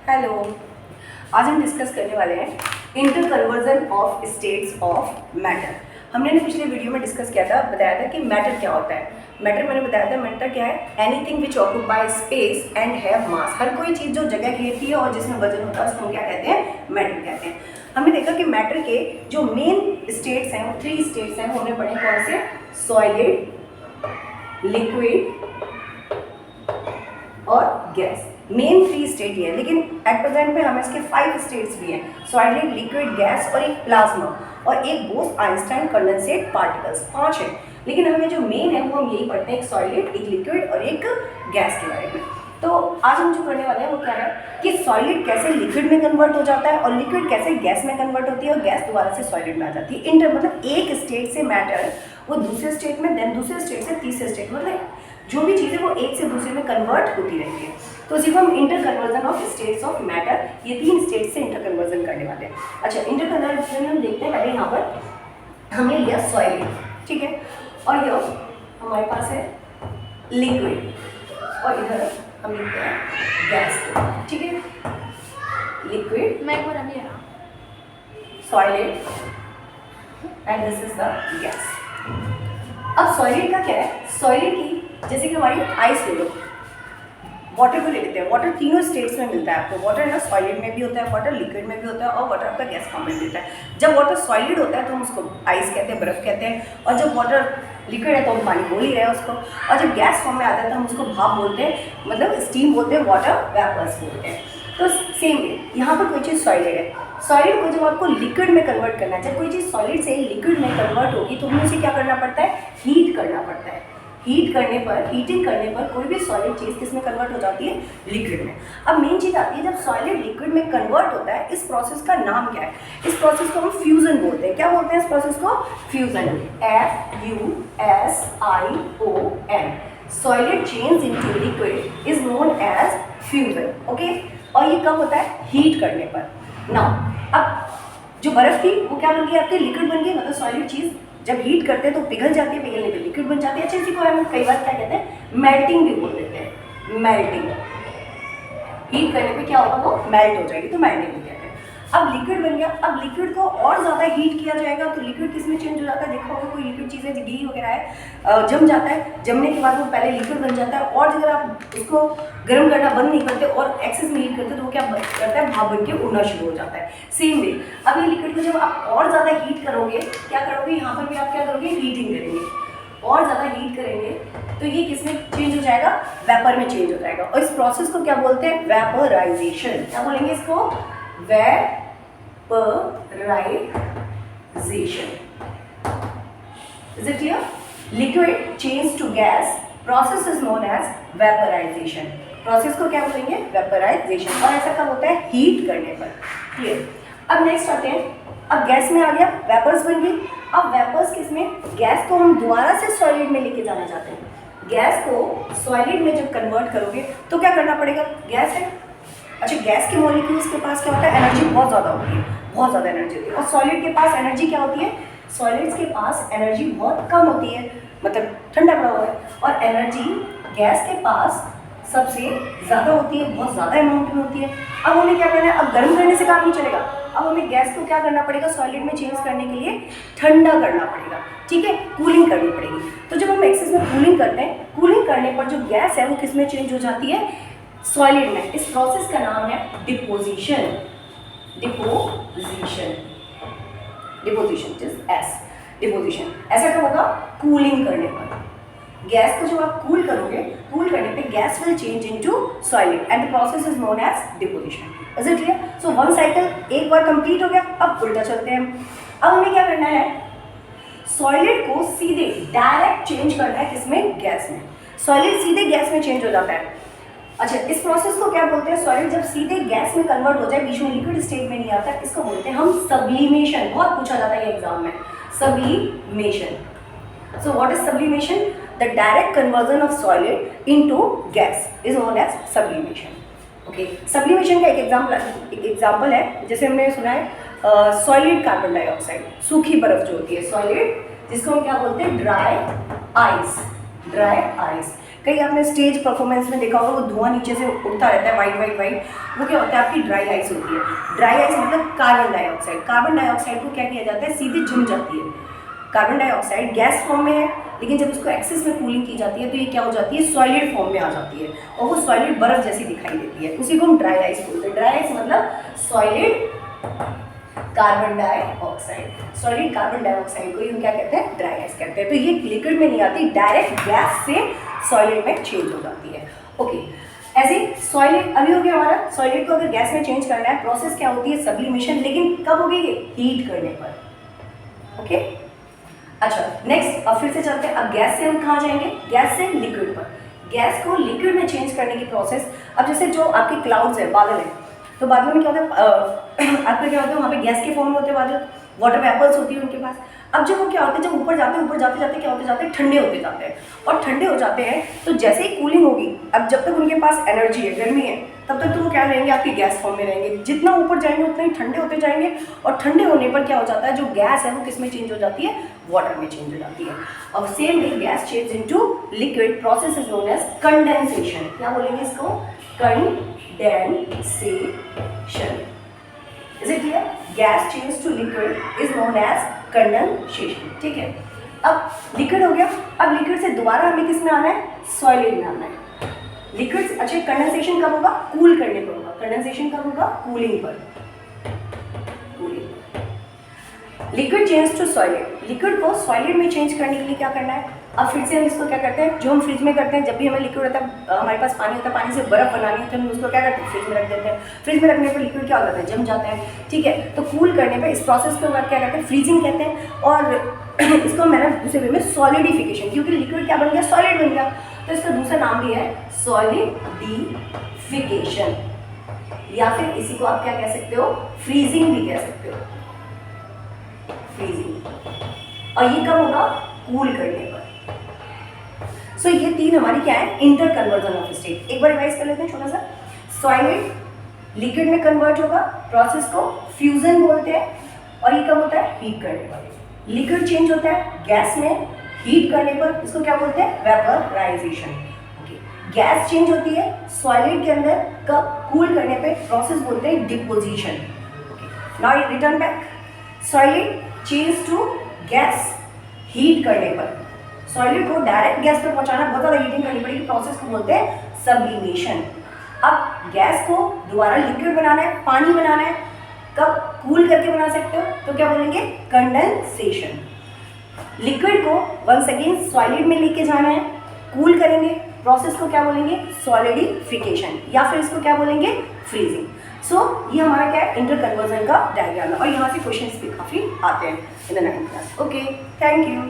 Hello. आज हम discuss करने वाले हैं inter conversion of states of matter. हमने पिछले वीडियो में डिस्कस किया था, बताया था कि मैटर क्या होता है। मैटर मैंने बताया था, मैटर क्या है? Anything which occupy space and have mass. हर कोई चीज़ जो जगह घेरती है और जिसमें वजन होता है उसको क्या कहते हैं? मैटर कहते हैं। हमने देखा कि मैटर के जो मेन स्टेट्स हैं वो 3 स्टेट्स हैं। वो हमने पढ़े कौन से? सॉलिड, लिक्विड और गैस। मेन 3 स्टेट ये है, लेकिन एट प्रेजेंट में हमें इसके 5 स्टेट्स भी हैं। सॉलिड, लिक्विड, गैस और एक प्लाज्मा और एक बोस आइंस्टाइन कंडेंसेट पार्टिकल्स। 5 है, लेकिन हमें जो मेन है वो हम यही पढ़ते हैं, एक सॉलिड, एक लिक्विड और एक गैस के बारे में। तो आज हम जो करने वाले हैं वो क्या है कि सॉलिड कैसे लिक्विड में कन्वर्ट हो जाता है और लिक्विड कैसे गैस में कन्वर्ट होती है और गैस दोबारा से सॉलिड में आ जाती है। इंटर मतलब एक स्टेट से मैटर वो दूसरे स्टेट में, देन दूसरे स्टेट से तीसरे स्टेट में, मतलब जो भी चीज़ें वो एक से दूसरे में कन्वर्ट होती रहती है। तो इसी को हम inter conversion of states of matter, ये 3 स्टेट से इंटर कन्वर्जन करने वाले हैं। अच्छा, इंटर कन्वर्जन में हम देखते हैं, पहले यहाँ पर हमने लिया सॉलिड, ठीक है, और ये हमारे पास है लिक्विड और इधर हम लिखते हैं गैस, ठीक है। Liquid, solid and this is the gas. अब सॉलिड का क्या है? सॉलिड की जैसे कि हमारी आइस ले लो, वाटर को ले लेते हैं। वाटर तीनों स्टेट्स में मिलता है आपको। वाटर ना सॉलिड में भी होता है, वाटर लिक्विड में भी होता है और वाटर आपका गैस फॉर्म में मिलता है। जब वाटर सॉलिड होता है तो हम उसको आइस कहते हैं, बर्फ़ कहते हैं, और जब वाटर लिक्विड है तो हम पानी बोल ही रहे हैं उसको, और जब गैस फॉर्म में आता है तो हम उसको भाप बोलते हैं, मतलब स्टीम बोलते हैं, वाटर वेपर्स बोलते हैं। तो सेम यहाँ पर कोई चीज़ सॉलिड है, सॉलिड को जब आपको लिक्विड में कन्वर्ट करना है, जब कोई चीज़ सॉलिड से लिक्विड में कन्वर्ट होगी तो हमें उसे क्या करना पड़ता है? हीट करना पड़ता है। हीट करने पर, हीटिंग करने पर कोई भी सॉलिड चीज़ किस में कन्वर्ट हो जाती है? लिक्विड में। अब मेन चीज़ आती है, जब सॉलिड लिक्विड में कन्वर्ट होता है, इस प्रोसेस का नाम क्या है? इस प्रोसेस को हम फ्यूजन बोलते हैं। क्या बोलते हैं इस प्रोसेस को? Fusion. FUSION। Solid change into liquid is known as fusion. Okay, और ये कब होता है? हीट करने पर। नाउ अब जो बर्फ थी वो क्या बन गई? आपकी लिक्विड बन गई, मतलब सॉलिड चीज़ जब हीट करते हैं तो पिघल जाती है, पिघलने पे लिक्विड बन जाती है। अच्छा, इसी को हम कई बार क्या कहते हैं? मेल्टिंग भी बोल देते हैं। मेल्टिंग, हीट करने पे क्या होगा? वो मेल्ट हो जाएगी, तो मेल्टिंग भी कहते हैं। अब लिक्विड बन गया। अब लिक्विड को और ज़्यादा हीट किया जाएगा तो लिक्विड किस में चेंज हो जाता है? देखा होगा कोई लिक्विड चीज़ है, घी वगैरह है, जम जाता है, जमने के बाद वो पहले लिक्विड बन जाता है, और अगर आप उसको गर्म करना बंद नहीं करते और एक्सेस में हीट करते तो वो क्या करता है? भाप बन के उड़ना शुरू हो जाता है। सेम वे अब ये लिक्विड को जब आप और ज़्यादा हीट करोगे, क्या करोगे? यहाँ पर भी आप क्या करोगे? हीटिंग करेंगे, और ज़्यादा हीट करेंगे तो ये किस में चेंज हो जाएगा? वेपर में चेंज हो जाएगा। और इस प्रोसेस को क्या बोलते हैं? वेपराइजेशन। क्या बोलेंगे इसको? Vaporisation. Is it clear? Liquid change to gas, process is known as vaporisation. Process को क्या बोलेंगे? वेपराइजेशन। और ऐसा कब होता है? हीट करने पर। क्लियर? अब नेक्स्ट आते हैं, अब गैस में आ गया, वेपर्स बन गई। अब वेपर्स किस में? गैस को हम दोबारा से सॉलिड में लेके जाना चाहते हैं। गैस को सॉलिड में जब कन्वर्ट करोगे तो क्या करना पड़ेगा? गैस है, अच्छा, गैस के मॉलिक्यूल्स के पास क्या होता है? एनर्जी बहुत ज़्यादा होती है, बहुत ज़्यादा एनर्जी होती है। और सॉलिड के पास एनर्जी क्या होती है? सॉलिड्स के पास एनर्जी बहुत कम होती है, मतलब ठंडा पड़ा हुआ है, और एनर्जी गैस के पास सबसे ज़्यादा होती है, बहुत ज़्यादा अमाउंट में होती है। अब हमें क्या करना है? अब गर्म करने से काम नहीं चलेगा, अब हमें गैस को क्या करना पड़ेगा? सॉलिड में चेंज करने के लिए ठंडा करना पड़ेगा, ठीक है, कूलिंग करनी पड़ेगी। तो जब हम एक्सेस में कूलिंग करते हैं, कूलिंग करने पर जो गैस है वो किस में चेंज हो जाती है? सॉलिड में। इस प्रोसेस का नाम है deposition. Deposition, deposition is S, deposition. ऐसा कब होगा? कूलिंग करने पर। गैस को जब आप कूल करोगे, कूल करने पे gas will change into solid and the process is known as deposition. Is it clear? So one cycle एक बार कंप्लीट हो गया। अब उल्टा चलते हैं। अब हमें क्या करना है? सॉलिड को सीधे डायरेक्ट चेंज करना है, किसमें? गैस में। सॉलिड सीधे गैस में चेंज हो जाता है। अच्छा, इस प्रोसेस को क्या बोलते हैं? सॉलिड जब सीधे गैस में कन्वर्ट हो जाए, बीच में लिक्विड स्टेट में नहीं आता, इसको बोलते हैं हम सब्लिमेशन। बहुत पूछा जाता है ये एग्जाम में, sublimation. So what is sublimation? The direct conversion of solid into gas is known as sublimation. Okay, sublimation का एक एग्जाम्पल है, जैसे हमने सुना है सॉलिड कार्बन डाइऑक्साइड, सूखी बर्फ जो होती है, सॉलिड, जिसको हम क्या बोलते हैं? Dry ice. ड्राई आइस कई आपने स्टेज परफॉर्मेंस में देखा होगा, वो धुआं नीचे से उड़ता रहता है, वाइट वाइट वाइट, वो क्या होता है, आपकी ड्राई आइस होती है। ड्राई आइस मतलब कार्बन डाइऑक्साइड। कार्बन डाइऑक्साइड को क्या किया जाता है, सीधे जम जाती है। कार्बन डाइऑक्साइड गैस फॉर्म में है, लेकिन जब उसको एक्सेस में कूलिंग की जाती है तो ये क्या हो जाती है, सॉलिड फॉर्म में आ जाती है, और वो सॉलिड बर्फ जैसी दिखाई देती है। उसी को हम ड्राई आइस बोलते हैं। ड्राई आइस मतलब solid carbon dioxide. Solid carbon dioxide को ही हम क्या कहते हैं, ड्राई आइस कहते हैं। तो ये लिक्विड में नहीं आती, डायरेक्ट गैस से सॉलिड में चेंज हो जाती है। ओके, ऐसे सॉलिड अभी हो गया हमारा। सॉलिड को अगर गैस में चेंज करना है, प्रोसेस क्या होती है, सब्लिमेशन। लेकिन कब होगी ये, हीट करने पर। ओके, अच्छा नेक्स्ट, अब फिर से चलते हैं। अब गैस से हम कहाँ जाएंगे, गैस से लिक्विड पर। गैस को लिक्विड में चेंज करने की प्रोसेस, अब जैसे जो आपके क्लाउड्स है, बादल है, तो बादलों में क्या होता है, आपका क्या होता है, वहाँ पे गैस के फॉर्म में होते हैं बादल, वाटर वेपर्स होती है उनके पास। अब जब वो क्या होते हैं, जब ऊपर जाते हैं, ऊपर जाते जाते क्या होते जाते हैं, ठंडे होते जाते हैं। और ठंडे हो जाते हैं तो जैसे ही कूलिंग होगी, अब जब तक उनके पास एनर्जी है, गर्मी है, तब तक तो वो क्या रहेंगे, आपकी गैस फॉर्म में रहेंगे। जितना ऊपर जाएंगे उतना ही ठंडे होते जाएंगे, और ठंडे होने पर क्या हो जाता है, जो गैस है वो किस में चेंज हो जाती है, वाटर में चेंज हो जाती है। और same way gas change into liquid, process is known as condensation. क्या बोलेंगे इसको, condensation. Is it clear, gas change to liquid is known as condensation. ठीक है, अब लिक्विड हो गया। अब लिक्विड से दोबारा हमें किस में आना है, सॉलिड में आना है। लिक्विड, अच्छा कंडेंसेशन कब होगा, कूल करने पर होगा। कंडेंसेशन कब होगा, कूलिंग पर। Liquid change to solid, liquid को सॉलिड में चेंज करने के लिए क्या करना है, अब फिर से हम इसको क्या करते हैं, जो हम फ्रिज में करते हैं, जब भी हमें लिक्विड होता है, हमारे पास पानी होता है, पानी से बर्फ बनानी होती है, हम उसको क्या करते हैं, फ्रिज में रख देते हैं। फ्रिज में रखने पर लिक्विड क्या हो जाता है, जम जाता है। ठीक है, तो कूल करने पर इस प्रोसेस के बाद क्या करते हैं, फ्रीजिंग कहते हैं। और इसको मैंने दूसरे वे में सॉलिडिफिकेशन, क्योंकि लिक्विड क्या बन गया, सॉलिड बन गया, तो इसका दूसरा नाम भी है सॉलिडिफिकेशन, या फिर इसी को आप क्या कह सकते हो, फ्रीजिंग भी कह सकते हो, फ्रीजिंग। और ये कब होगा, कूल करने पर। सो ये तीन हमारी क्या है, इंटर कन्वर्जन ऑफ स्टेट। एक बार रिवाइज कर लेते हैं छोटा सा। सॉलिड लिक्विड में कन्वर्ट होगा, प्रोसेस को फ्यूजन बोलते हैं, और ये कब होता है, हीट करने पर। लिक्विड चेंज होता है गैस में, हीट करने पर, इसको क्या बोलते हैं, वेपराइजेशन। ओके, गैस चेंज होती है सॉलिड के अंदर, कब, कूल करने पे, प्रोसेस बोलते हैं deposition. Okay, now return back. Solid change to gas, heat करने पर। सॉलिड को डायरेक्ट गैस पर पहुंचाना, बहुत ज़्यादा हीटिंग करनी पड़ेगी, प्रोसेस को बोलते हैं सब्लिमेशन। अब गैस को दोबारा लिक्विड बनाना है, पानी बनाना है, कब, कूल करके बना सकते हो, तो क्या बोलेंगे, कंडेंसेशन। लिक्विड को वंस अगेन सॉलिड में लेके जाना है, कूल करेंगे, प्रोसेस को क्या बोलेंगे, सॉलिडिफिकेशन, या फिर इसको क्या बोलेंगे, फ्रीजिंग। सो ये हमारा क्या है, इंटर कन्वर्जन का डायग्राम है, और यहाँ से क्वेश्चंस भी काफ़ी आते हैं in the 9th class. Okay, thank you.